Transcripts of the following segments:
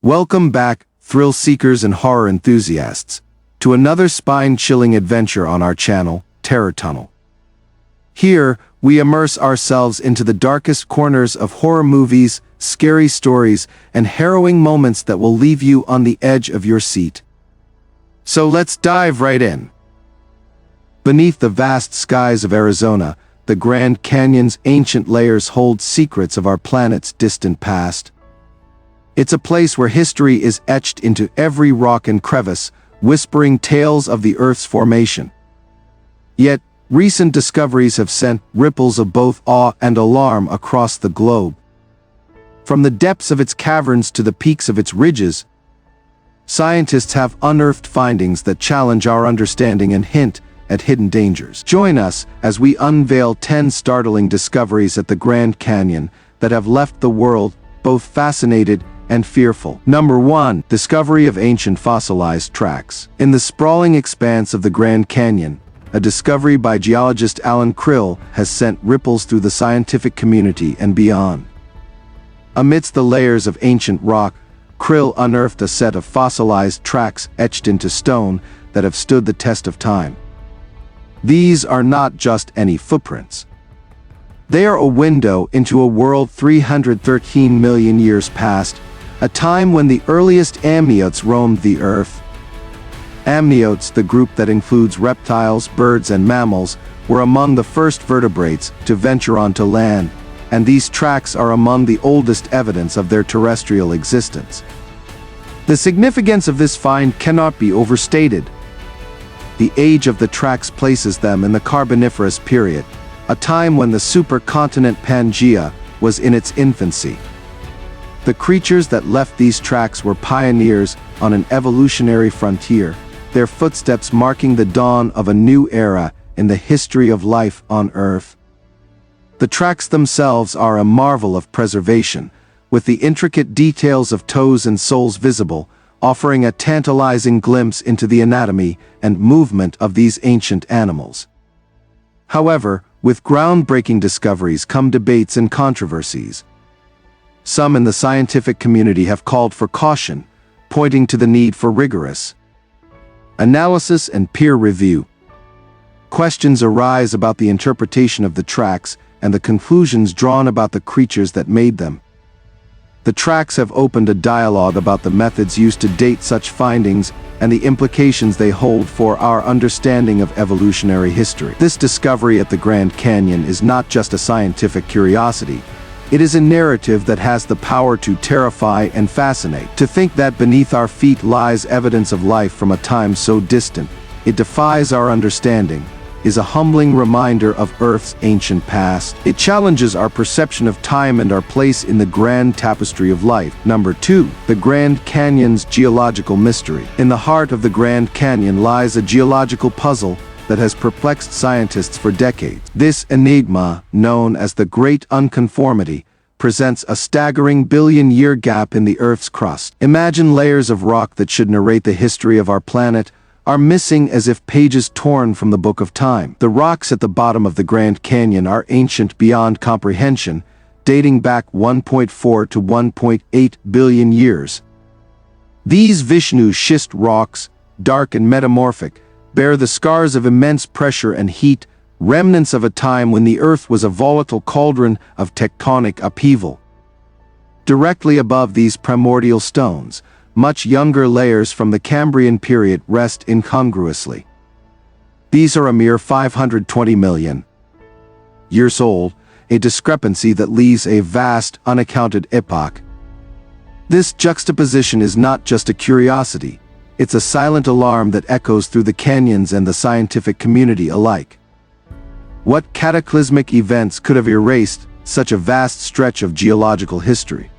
Welcome back, thrill seekers and horror enthusiasts, to another spine-chilling adventure on our channel, Terror Tunnel. Here, we immerse ourselves into the darkest corners of horror movies, scary stories, and harrowing moments that will leave you on the edge of your seat. So let's dive right in. Beneath the vast skies of Arizona, the Grand Canyon's ancient layers hold secrets of our planet's distant past. It's a place where history is etched into every rock and crevice, whispering tales of the Earth's formation. Yet, recent discoveries have sent ripples of both awe and alarm across the globe. From the depths of its caverns to the peaks of its ridges, scientists have unearthed findings that challenge our understanding and hint at hidden dangers. Join us as we unveil 10 startling discoveries at the Grand Canyon that have left the world both fascinated and fearful. Number 1. Discovery of ancient fossilized tracks. In the sprawling expanse of the Grand Canyon, a discovery by geologist Alan Cril has sent ripples through the scientific community and beyond. Amidst the layers of ancient rock, Cril unearthed a set of fossilized tracks etched into stone that have stood the test of time. These are not just any footprints. They are a window into a world 313 million years past, a time when the earliest amniotes roamed the Earth. Amniotes, the group that includes reptiles, birds, and mammals, were among the first vertebrates to venture onto land, and these tracks are among the oldest evidence of their terrestrial existence. The significance of this find cannot be overstated. The age of the tracks places them in the Carboniferous period, a time when the supercontinent Pangaea was in its infancy. The creatures that left these tracks were pioneers on an evolutionary frontier, their footsteps marking the dawn of a new era in the history of life on Earth. The tracks themselves are a marvel of preservation, with the intricate details of toes and soles visible, offering a tantalizing glimpse into the anatomy and movement of these ancient animals. However, with groundbreaking discoveries come debates and controversies. Some in the scientific community have called for caution, pointing to the need for rigorous analysis and peer review. Questions arise about the interpretation of the tracks and the conclusions drawn about the creatures that made them. The tracks have opened a dialogue about the methods used to date such findings and the implications they hold for our understanding of evolutionary history. This discovery at the Grand Canyon is not just a scientific curiosity. It is a narrative that has the power to terrify and fascinate. To think that beneath our feet lies evidence of life from a time so distant, it defies our understanding, is a humbling reminder of Earth's ancient past. It challenges our perception of time and our place in the grand tapestry of life. Number 2. The Grand Canyon's geological mystery. In the heart of the Grand Canyon lies a geological puzzle that has perplexed scientists for decades. This enigma, known as the Great Unconformity, presents a staggering billion-year gap in the Earth's crust. Imagine layers of rock that should narrate the history of our planet are missing as if pages torn from the book of time. The rocks at the bottom of the Grand Canyon are ancient beyond comprehension, dating back 1.4 to 1.8 billion years. These Vishnu schist rocks, dark and metamorphic, bear the scars of immense pressure and heat, remnants of a time when the Earth was a volatile cauldron of tectonic upheaval. Directly above these primordial stones, much younger layers from the Cambrian period rest incongruously. These are a mere 520 million years old, a discrepancy that leaves a vast, unaccounted epoch. This juxtaposition is not just a curiosity, it's a silent alarm that echoes through the canyons and the scientific community alike. What cataclysmic events could have erased such a vast stretch of geological history?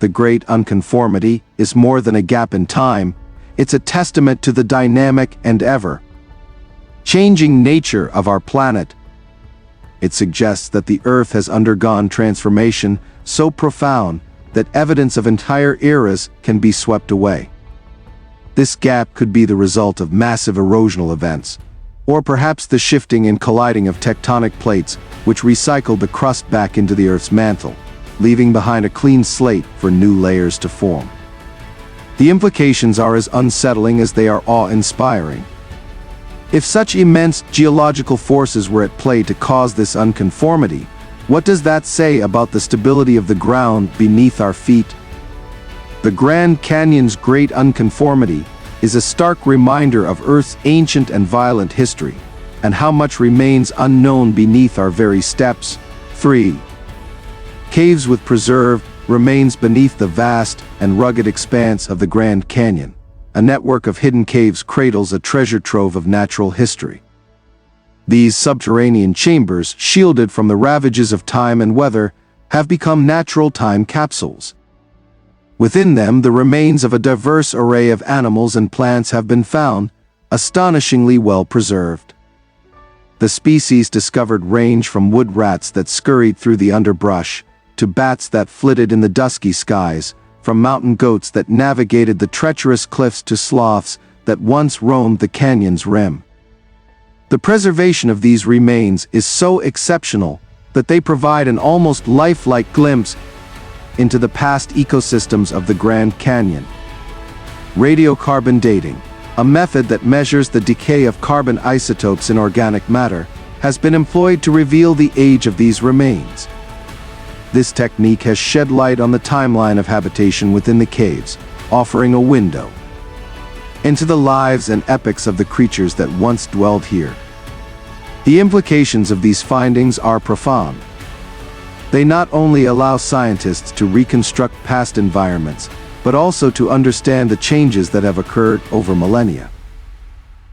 The Great Unconformity is more than a gap in time, it's a testament to the dynamic and ever-changing nature of our planet. It suggests that the Earth has undergone transformation so profound that evidence of entire eras can be swept away. This gap could be the result of massive erosional events, or perhaps the shifting and colliding of tectonic plates which recycled the crust back into the Earth's mantle, leaving behind a clean slate for new layers to form. The implications are as unsettling as they are awe-inspiring. If such immense geological forces were at play to cause this unconformity, what does that say about the stability of the ground beneath our feet? The Grand Canyon's great unconformity is a stark reminder of Earth's ancient and violent history, and how much remains unknown beneath our very steps. 3. Caves with preserved remains beneath the vast and rugged expanse of the Grand Canyon. A network of hidden caves cradles a treasure trove of natural history. These subterranean chambers, shielded from the ravages of time and weather, have become natural time capsules. Within them, the remains of a diverse array of animals and plants have been found, astonishingly well preserved. The species discovered range from wood rats that scurried through the underbrush, to bats that flitted in the dusky skies, from mountain goats that navigated the treacherous cliffs to sloths that once roamed the canyon's rim. The preservation of these remains is so exceptional that they provide an almost lifelike glimpse into the past ecosystems of the Grand Canyon. Radiocarbon dating, a method that measures the decay of carbon isotopes in organic matter, has been employed to reveal the age of these remains. This technique has shed light on the timeline of habitation within the caves, offering a window into the lives and epochs of the creatures that once dwelled here. The implications of these findings are profound. They not only allow scientists to reconstruct past environments, but also to understand the changes that have occurred over millennia.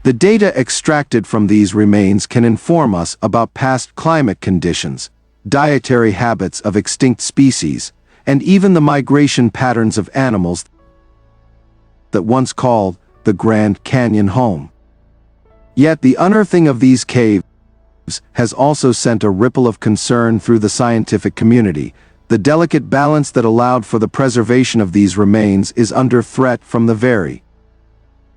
The data extracted from these remains can inform us about past climate conditions, dietary habits of extinct species, and even the migration patterns of animals that once called the Grand Canyon home. Yet the unearthing of these caves has also sent a ripple of concern through the scientific community. The delicate balance that allowed for the preservation of these remains is under threat from the very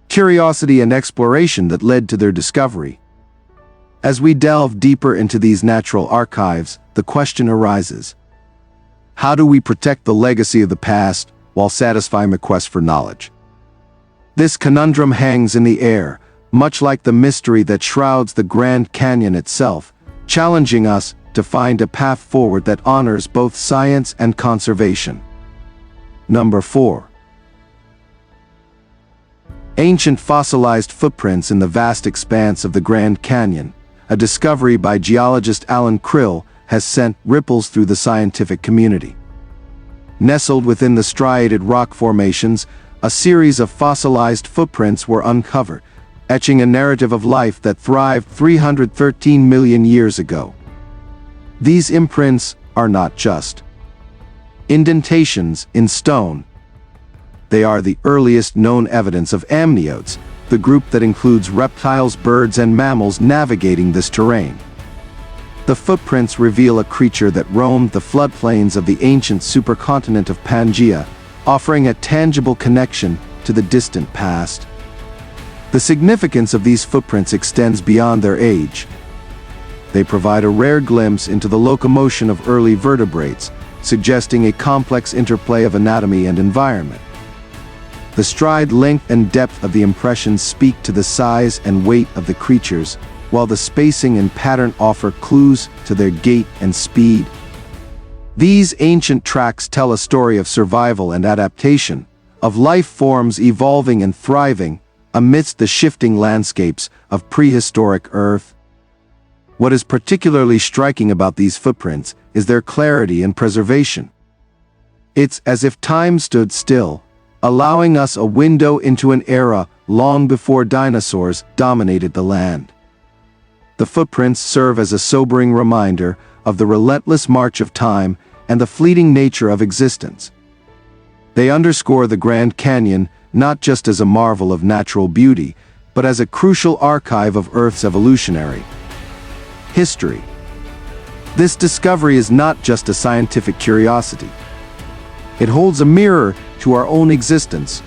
curiosity and exploration that led to their discovery. As we delve deeper into these natural archives, the question arises: how do we protect the legacy of the past while satisfying the quest for knowledge? This conundrum hangs in the air, much like the mystery that shrouds the Grand Canyon itself, challenging us to find a path forward that honors both science and conservation. Number 4. Ancient fossilized footprints in the vast expanse of the Grand Canyon. A discovery by geologist Alan Cril has sent ripples through the scientific community. Nestled within the striated rock formations, a series of fossilized footprints were uncovered, etching a narrative of life that thrived 313 million years ago. These imprints are not just indentations in stone. They are the earliest known evidence of amniotes, the group that includes reptiles, birds, and mammals navigating this terrain. The footprints reveal a creature that roamed the floodplains of the ancient supercontinent of Pangaea, offering a tangible connection to the distant past. The significance of these footprints extends beyond their age. They provide a rare glimpse into the locomotion of early vertebrates, suggesting a complex interplay of anatomy and environment. The stride length and depth of the impressions speak to the size and weight of the creatures, while the spacing and pattern offer clues to their gait and speed. These ancient tracks tell a story of survival and adaptation, of life forms evolving and thriving amidst the shifting landscapes of prehistoric Earth. What is particularly striking about these footprints is their clarity and preservation. It's as if time stood still, allowing us a window into an era long before dinosaurs dominated the land. The footprints serve as a sobering reminder of the relentless march of time and the fleeting nature of existence. They underscore the Grand Canyon not just as a marvel of natural beauty, but as a crucial archive of Earth's evolutionary history. This discovery is not just a scientific curiosity. It holds a mirror to our own existence.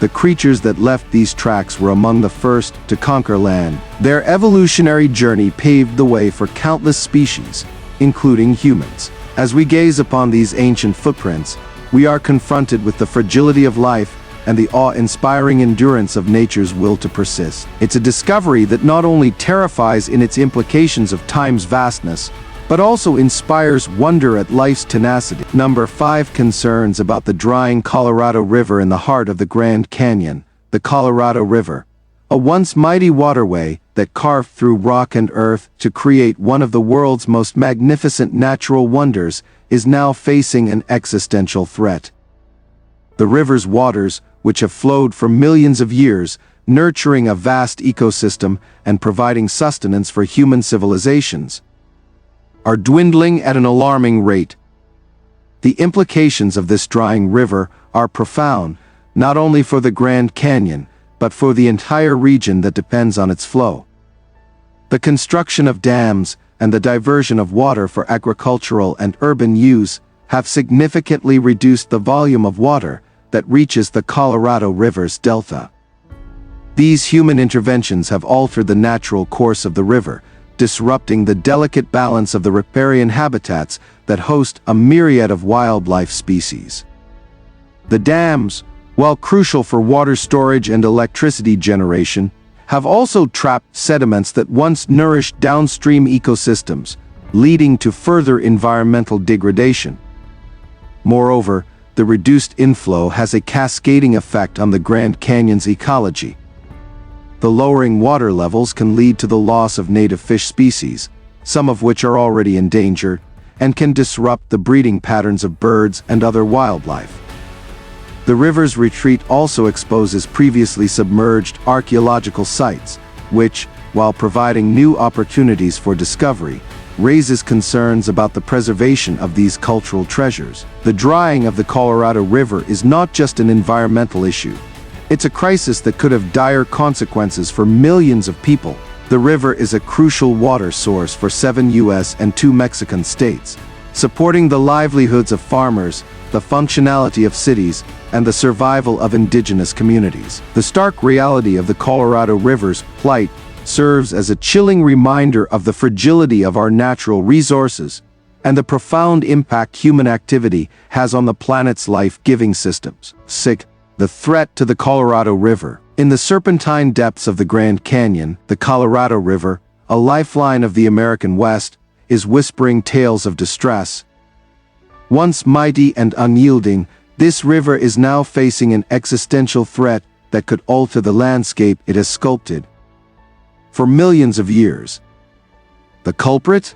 The creatures that left these tracks were among the first to conquer land. Their evolutionary journey paved the way for countless species, including humans. As we gaze upon these ancient footprints, we are confronted with the fragility of life and the awe-inspiring endurance of nature's will to persist. It's a discovery that not only terrifies in its implications of time's vastness, but also inspires wonder at life's tenacity. Number 5. Concerns about the drying Colorado River in the heart of the Grand Canyon. The Colorado River, a once mighty waterway that carved through rock and earth to create one of the world's most magnificent natural wonders, is now facing an existential threat. The river's waters, which have flowed for millions of years, nurturing a vast ecosystem and providing sustenance for human civilizations, are dwindling at an alarming rate. The implications of this drying river are profound, not only for the Grand Canyon, but for the entire region that depends on its flow. The construction of dams and the diversion of water for agricultural and urban use have significantly reduced the volume of water that reaches the Colorado River's delta. These human interventions have altered the natural course of the river, disrupting the delicate balance of the riparian habitats that host a myriad of wildlife species. The dams, while crucial for water storage and electricity generation, have also trapped sediments that once nourished downstream ecosystems, leading to further environmental degradation. Moreover, the reduced inflow has a cascading effect on the Grand Canyon's ecology. The lowering water levels can lead to the loss of native fish species, some of which are already endangered, and can disrupt the breeding patterns of birds and other wildlife. The river's retreat also exposes previously submerged archaeological sites, which, while providing new opportunities for discovery, raises concerns about the preservation of these cultural treasures. The drying of the Colorado River is not just an environmental issue. It's a crisis that could have dire consequences for millions of people. The river is a crucial water source for 7 U.S. and 2 Mexican states, supporting the livelihoods of farmers, the functionality of cities, and the survival of indigenous communities. The stark reality of the Colorado River's plight serves as a chilling reminder of the fragility of our natural resources and the profound impact human activity has on the planet's life-giving systems. 6. The threat to the Colorado River. In the serpentine depths of the Grand Canyon, the Colorado River, a lifeline of the American West, is whispering tales of distress. Once mighty and unyielding, this river is now facing an existential threat that could alter the landscape it has sculpted for millions of years. The culprit?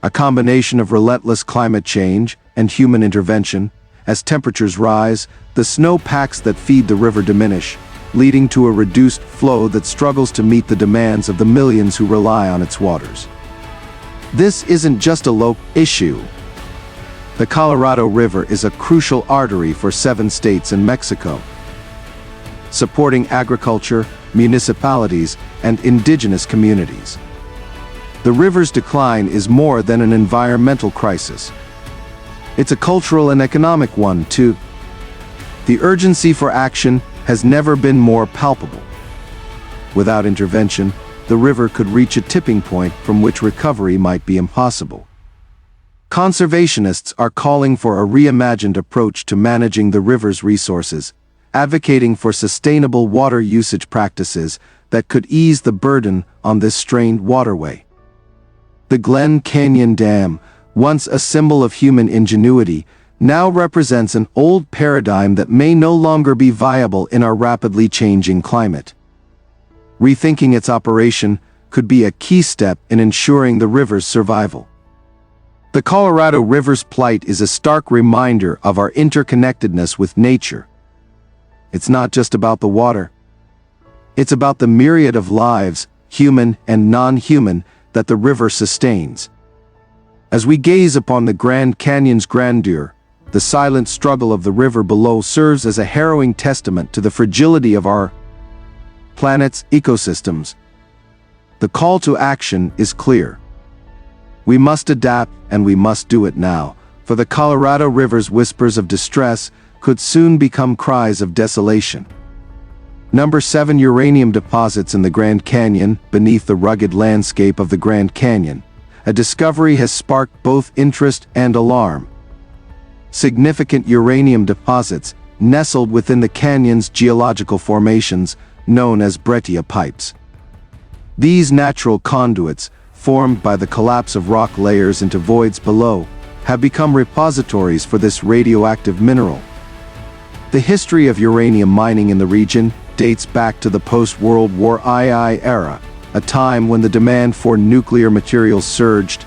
A combination of relentless climate change and human intervention. As temperatures rise, the snow packs that feed the river diminish, leading to a reduced flow that struggles to meet the demands of the millions who rely on its waters. This isn't just a local issue. The Colorado River is a crucial artery for 7 states and Mexico, supporting agriculture, municipalities, and indigenous communities. The river's decline is more than an environmental crisis. It's a cultural and economic one, too. The urgency for action has never been more palpable. Without intervention, the river could reach a tipping point from which recovery might be impossible. Conservationists are calling for a reimagined approach to managing the river's resources, advocating for sustainable water usage practices that could ease the burden on this strained waterway. The Glen Canyon Dam, once a symbol of human ingenuity, now represents an old paradigm that may no longer be viable in our rapidly changing climate. Rethinking its operation could be a key step in ensuring the river's survival. The Colorado River's plight is a stark reminder of our interconnectedness with nature. It's not just about the water. It's about the myriad of lives, human and non-human, that the river sustains. As we gaze upon the Grand Canyon's grandeur, the silent struggle of the river below serves as a harrowing testament to the fragility of our planet's ecosystems. The call to action is clear. We must adapt, and we must do it now, for the Colorado River's whispers of distress could soon become cries of desolation. Number 7. Uranium deposits in the Grand Canyon. Beneath the rugged landscape of the Grand Canyon, a discovery has sparked both interest and alarm. Significant uranium deposits, nestled within the canyon's geological formations known as breccia pipes. These natural conduits, formed by the collapse of rock layers into voids below, have become repositories for this radioactive mineral. The history of uranium mining in the region dates back to the post-World War II era, a time when the demand for nuclear materials surged.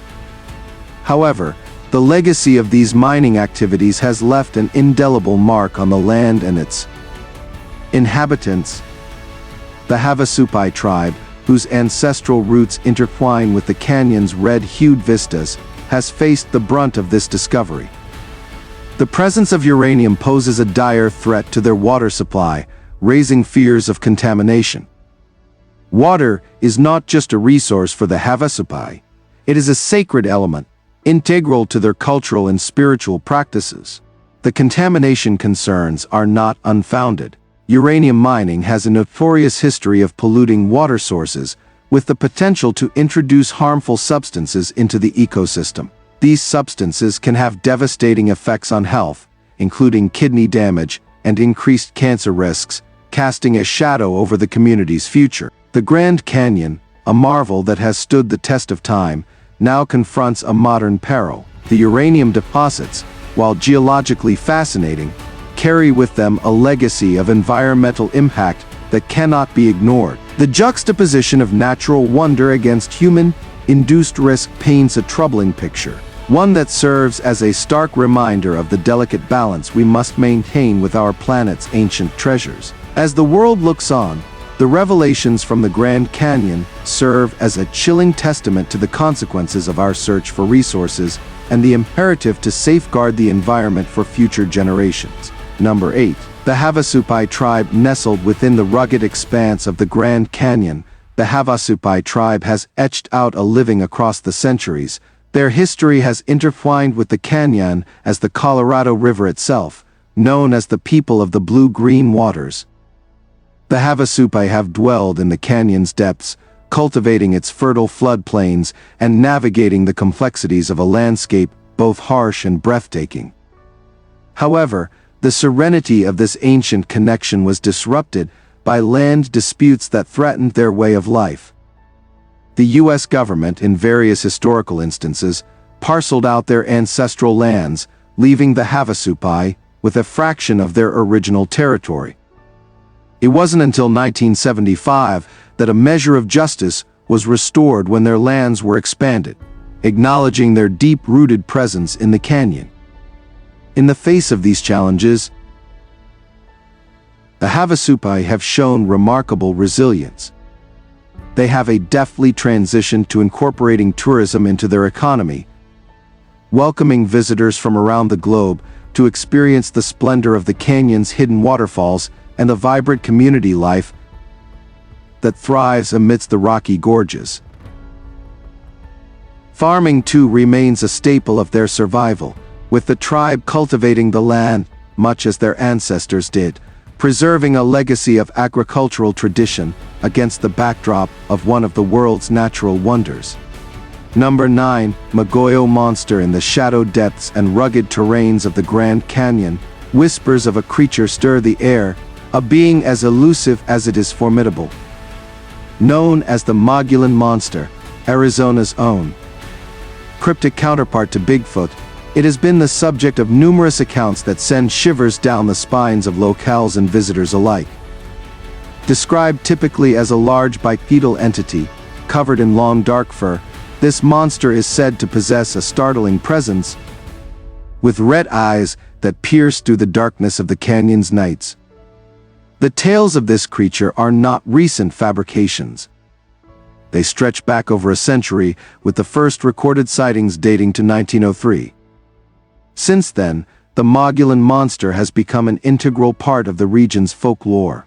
However, the legacy of these mining activities has left an indelible mark on the land and its inhabitants. The Havasupai tribe, whose ancestral roots intertwine with the canyon's red-hued vistas, has faced the brunt of this discovery. The presence of uranium poses a dire threat to their water supply, raising fears of contamination. Water is not just a resource for the Havasupai, it is a sacred element, integral to their cultural and spiritual practices. The contamination concerns are not unfounded. Uranium mining has a notorious history of polluting water sources, with the potential to introduce harmful substances into the ecosystem. These substances can have devastating effects on health, including kidney damage and increased cancer risks, casting a shadow over the community's future. The Grand Canyon, a marvel that has stood the test of time, now confronts a modern peril. The uranium deposits, while geologically fascinating, carry with them a legacy of environmental impact that cannot be ignored. The juxtaposition of natural wonder against human-induced risk paints a troubling picture, one that serves as a stark reminder of the delicate balance we must maintain with our planet's ancient treasures. As the world looks on, the revelations from the Grand Canyon serve as a chilling testament to the consequences of our search for resources and the imperative to safeguard the environment for future generations. Number 8. The Havasupai tribe nestled within the rugged expanse of the Grand Canyon. The Havasupai tribe has etched out a living across the centuries. Their history has intertwined with the canyon as the Colorado River itself, known as the people of the blue-green waters. The Havasupai have dwelled in the canyon's depths, cultivating its fertile floodplains and navigating the complexities of a landscape both harsh and breathtaking. However, the serenity of this ancient connection was disrupted by land disputes that threatened their way of life. The U.S. government, in various historical instances, parceled out their ancestral lands, leaving the Havasupai with a fraction of their original territory. It wasn't until 1975 that a measure of justice was restored when their lands were expanded, acknowledging their deep-rooted presence in the canyon. In the face of these challenges, the Havasupai have shown remarkable resilience. They have deftly transitioned to incorporating tourism into their economy, welcoming visitors from around the globe to experience the splendor of the canyon's hidden waterfalls and the vibrant community life that thrives amidst the rocky gorges. Farming, too, remains a staple of their survival, with the tribe cultivating the land, much as their ancestors did, preserving a legacy of agricultural tradition against the backdrop of one of the world's natural wonders. Number 9. Mogollon monster. In the shadow depths and rugged terrains of the Grand Canyon, whispers of a creature stir the air, a being as elusive as it is formidable. Known as the Mogollon monster, Arizona's own cryptic counterpart to Bigfoot, it has been the subject of numerous accounts that send shivers down the spines of locals and visitors alike. Described typically as a large bipedal entity, covered in long dark fur, this monster is said to possess a startling presence, with red eyes that pierce through the darkness of the canyon's nights. The tales of this creature are not recent fabrications. They stretch back over a century, with the first recorded sightings dating to 1903. Since then, the Mogollon monster has become an integral part of the region's folklore.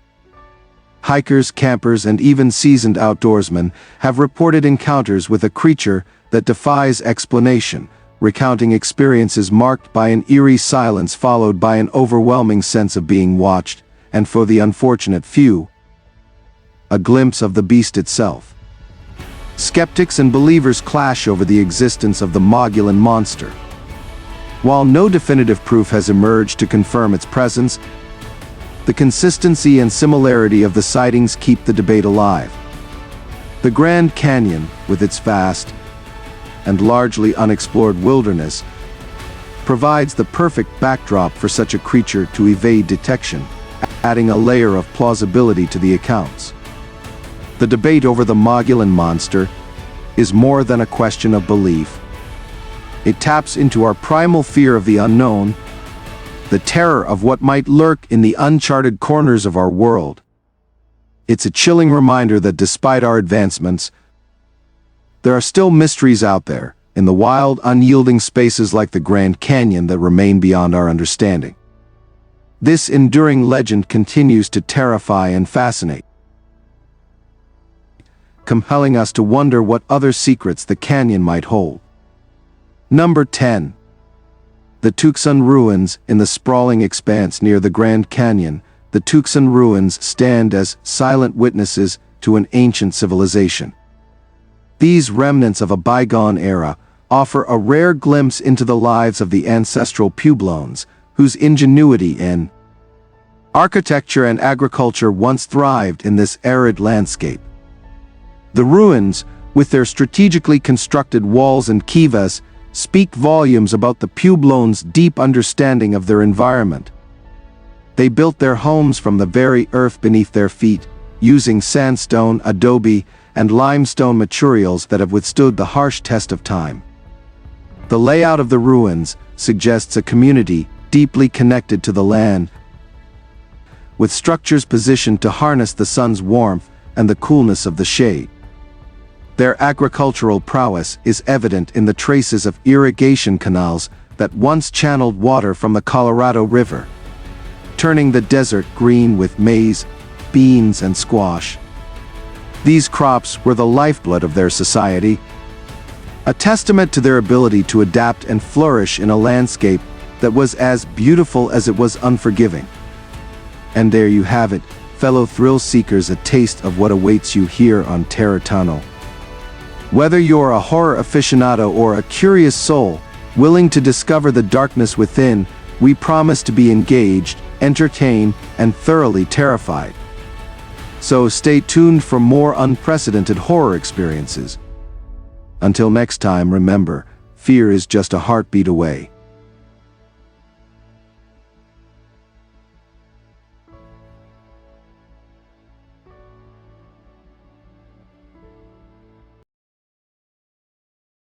Hikers, campers, and even seasoned outdoorsmen have reported encounters with a creature that defies explanation, recounting experiences marked by an eerie silence followed by an overwhelming sense of being watched, and for the unfortunate few, a glimpse of the beast itself. Skeptics and believers clash over the existence of the Mogollon monster. While no definitive proof has emerged to confirm its presence, The consistency and similarity of the sightings keep the debate alive. The Grand Canyon, with its vast and largely unexplored wilderness, provides the perfect backdrop for such a creature to evade detection, adding a layer of plausibility to the accounts. The debate over the Mogollon monster is more than a question of belief. It taps into our primal fear of the unknown, the terror of what might lurk in the uncharted corners of our world. It's a chilling reminder that despite our advancements, there are still mysteries out there, in the wild, unyielding spaces like the Grand Canyon that remain beyond our understanding. This enduring legend continues to terrify and fascinate, compelling us to wonder what other secrets the canyon might hold. Number 10. The Tucson Ruins. In the sprawling expanse near the Grand Canyon, the Tucson Ruins stand as silent witnesses to an ancient civilization. These remnants of a bygone era offer a rare glimpse into the lives of the ancestral Puebloans, whose ingenuity in architecture and agriculture once thrived in this arid landscape. The ruins, with their strategically constructed walls and crevices, speak volumes about the Puebloans' deep understanding of their environment. They built their homes from the very earth beneath their feet, using sandstone, adobe, and limestone materials that have withstood the harsh test of time. The layout of the ruins suggests a community deeply connected to the land, with structures positioned to harness the sun's warmth and the coolness of the shade. Their agricultural prowess is evident in the traces of irrigation canals that once channeled water from the Colorado River, turning the desert green with maize, beans, and squash. These crops were the lifeblood of their society, a testament to their ability to adapt and flourish in a landscape that was as beautiful as it was unforgiving. And there you have it, fellow thrill seekers, a taste of what awaits you here on Terror Tunnel. Whether you're a horror aficionado or a curious soul, willing to discover the darkness within, we promise to be engaged, entertained, and thoroughly terrified. So stay tuned for more unprecedented horror experiences. Until next time, remember, fear is just a heartbeat away.